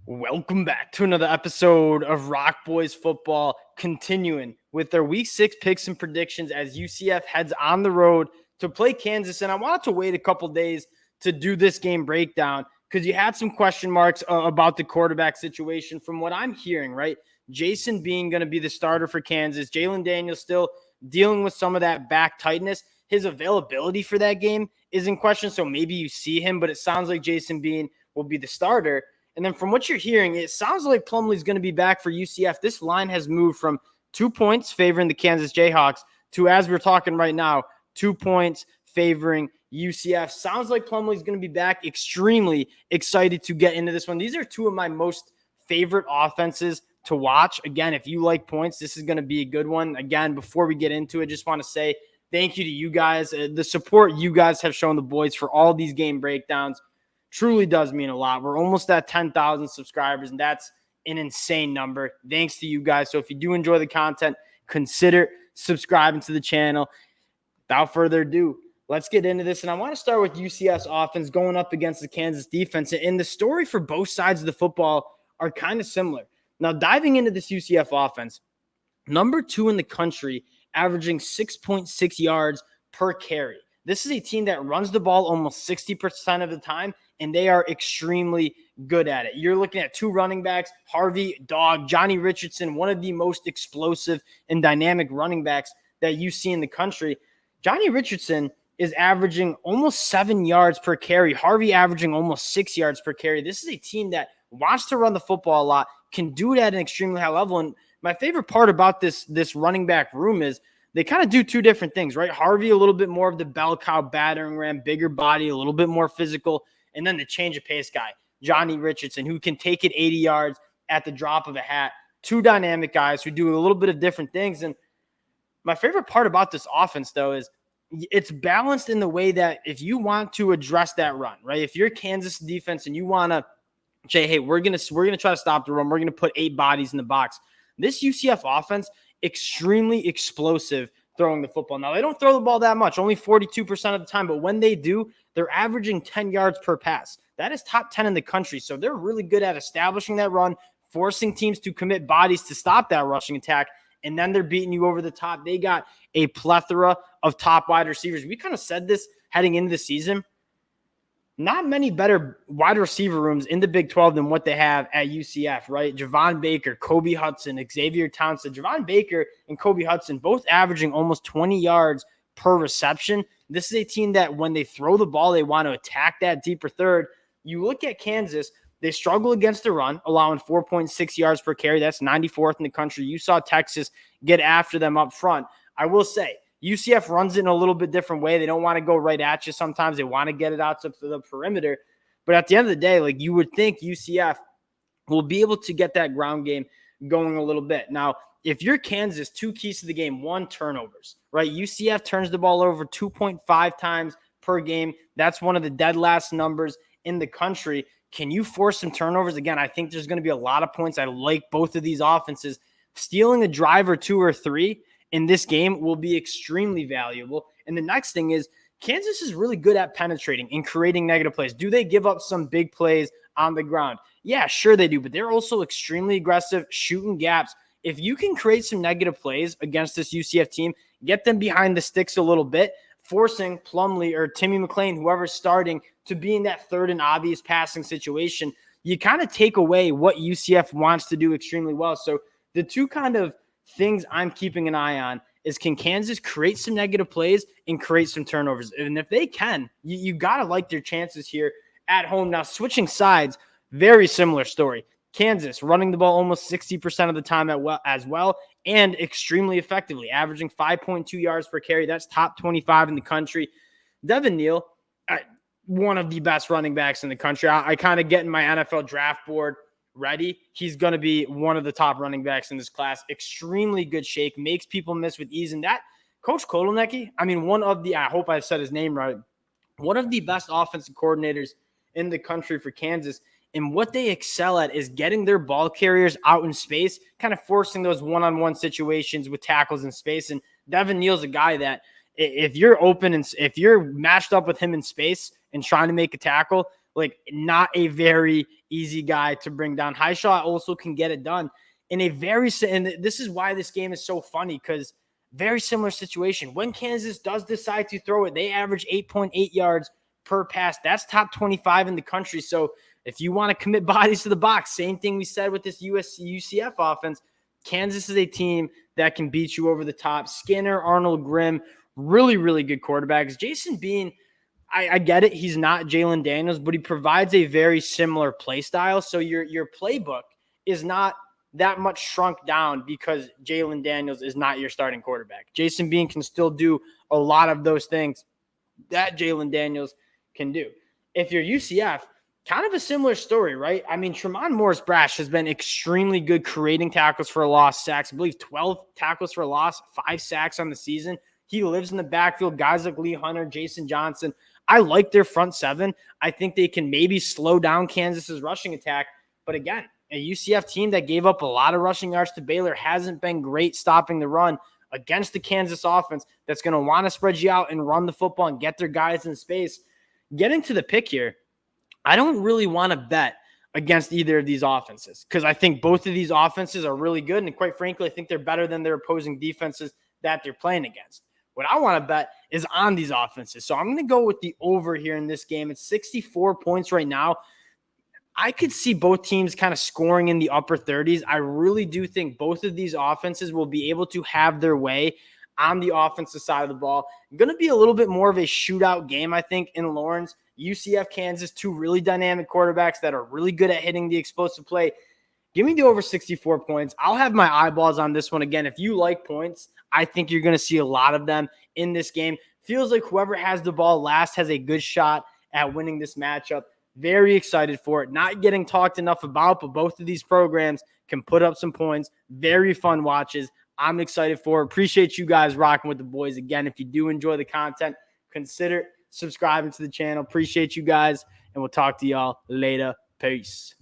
Welcome back to another episode of Rock Boys Football, continuing with their Week 6 picks and predictions as UCF heads on the road to play Kansas. And I wanted to wait a couple days to do this game breakdown because you had some question marks about the quarterback situation. From what I'm hearing, right, Jason Bean going to be the starter for Kansas. Jalen Daniels still dealing with some of that back tightness. His availability for that game is in question, so maybe you see him, but it sounds like Jason Bean will be the starter. And then from what you're hearing, it sounds like Plumlee's going to be back for UCF. This line has moved from 2 points favoring the Kansas Jayhawks to, as we're talking right now, 2 points favoring UCF. Sounds like Plumlee's going to be back. Extremely excited to get into this one. These are two of my most favorite offenses to watch. Again, if you like points, this is going to be a good one. Again, before we get into it, just want to say thank you to you guys. The support you guys have shown the boys for all these game breakdowns truly does mean a lot. We're almost at 10,000 subscribers, and that's an insane number. Thanks to you guys. So if you do enjoy the content, consider subscribing to the channel. Without further ado, let's get into this. And I want to start with UCF's offense going up against the Kansas defense. And the story for both sides of the football are kind of similar. Now, diving into this UCF offense, number 2 in the country, averaging 6.6 yards per carry. This is a team that runs the ball almost 60% of the time, and they are extremely good at it. You're looking at 2 running backs, Harvey, Dog, Johnny Richardson, one of the most explosive and dynamic running backs that you see in the country. Johnny Richardson is averaging almost 7 yards per carry. Harvey averaging almost 6 yards per carry. This is a team that wants to run the football a lot, can do it at an extremely high level. And my favorite part about this running back room is they kind of do 2 different things, right? Harvey, a little bit more of the bell cow battering ram, bigger body, a little bit more physical. And then the change of pace guy, Johnny Richardson, who can take it 80 yards at the drop of a hat. 2 dynamic guys who do a little bit of different things. And my favorite part about this offense, though, is it's balanced in the way that if you want to address that run, right? If you're Kansas defense and you want to say, hey, we're gonna try to stop the run, we're gonna put 8 bodies in the box. This UCF offense, extremely explosive throwing the football. Now, they don't throw the ball that much, only 42% of the time, but when they do, they're averaging 10 yards per pass. That is top 10 in the country, so they're really good at establishing that run, forcing teams to commit bodies to stop that rushing attack, and then they're beating you over the top. They got a plethora of top wide receivers. We kind of said this heading into the season. Not many better wide receiver rooms in the Big 12 than what they have at UCF, right? Javon Baker, Kobe Hudson, Xavier Townsend. Javon Baker and Kobe Hudson both averaging almost 20 yards per reception. This is a team that when they throw the ball, they want to attack that deeper third. You look at Kansas, they struggle against the run, allowing 4.6 yards per carry. That's 94th in the country. You saw Texas get after them up front. I will say, UCF runs it in a little bit different way. They don't want to go right at you. Sometimes they want to get it out to the perimeter. But at the end of the day, like you would think UCF will be able to get that ground game going a little bit. Now, if you're Kansas, 2 keys to the game, 1, turnovers, right? UCF turns the ball over 2.5 times per game. That's one of the dead last numbers in the country. Can you force some turnovers? Again, I think there's going to be a lot of points. I like both of these offenses. Stealing a drive or 2 or 3 in this game will be extremely valuable. And the next thing is Kansas is really good at penetrating and creating negative plays. Do they give up some big plays on the ground? Yeah, sure they do, but they're also extremely aggressive, shooting gaps. If you can create some negative plays against this UCF team, get them behind the sticks a little bit, forcing Plumlee or Timmy McClain, whoever's starting, to be in that third and obvious passing situation, you kind of take away what UCF wants to do extremely well. So the 2 kind of things I'm keeping an eye on is, can Kansas create some negative plays and create some turnovers? And if they can, you got to like their chances here at home. Now, switching sides, very similar story. Kansas running the ball almost 60% of the time as well, and extremely effectively, averaging 5.2 yards per carry. That's top 25 in the country. Devin Neal, one of the best running backs in the country. I kind of get in my NFL draft board ready. He's going to be one of the top running backs in this class. Extremely good shake, makes people miss with ease. And that Coach Kotelnicki, I mean, I hope I've said his name right, one of the best offensive coordinators in the country for Kansas. And what they excel at is getting their ball carriers out in space, kind of forcing those one-on-one situations with tackles in space. And Devin Neal's a guy that if you're open and if you're matched up with him in space and trying to make a tackle, Like, not a very easy guy to bring down. Highshaw also can get it done in a very, and this is why this game is so funny, because very similar situation. When Kansas does decide to throw it, they average 8.8 yards per pass. That's top 25 in the country. So if you want to commit bodies to the box, same thing we said with this UCF offense, Kansas is a team that can beat you over the top. Skinner, Arnold, Grimm, really, really good quarterbacks. Jason Bean, I get it. He's not Jalen Daniels, but he provides a very similar play style. So your playbook is not that much shrunk down because Jalen Daniels is not your starting quarterback. Jason Bean can still do a lot of those things that Jalen Daniels can do. If you're UCF, kind of a similar story, right? I mean, Tremont Morris-Brash has been extremely good creating tackles for a loss, sacks. I believe 12 tackles for a loss, 5 sacks on the season. He lives in the backfield. Guys like Lee Hunter, Jason Johnson. I like their front seven. I think they can maybe slow down Kansas's rushing attack. But again, a UCF team that gave up a lot of rushing yards to Baylor hasn't been great stopping the run against the Kansas offense that's going to want to spread you out and run the football and get their guys in space. Getting to the pick here, I don't really want to bet against either of these offenses because I think both of these offenses are really good. And quite frankly, I think they're better than their opposing defenses that they're playing against. What I want to bet is on these offenses. So I'm going to go with the over here in this game. It's 64 points right now. I could see both teams kind of scoring in the upper 30s. I really do think both of these offenses will be able to have their way on the offensive side of the ball. Going to be a little bit more of a shootout game, I think, in Lawrence. UCF, Kansas, two really dynamic quarterbacks that are really good at hitting the explosive play. Give me the over 64 points. I'll have my eyeballs on this one. Again, if you like points, I think you're going to see a lot of them in this game. Feels like whoever has the ball last has a good shot at winning this matchup. Very excited for it. Not getting talked enough about, but both of these programs can put up some points. Very fun watches. I'm excited for it. Appreciate you guys rocking with the boys. Again, if you do enjoy the content, consider subscribing to the channel. Appreciate you guys, and we'll talk to y'all later. Peace.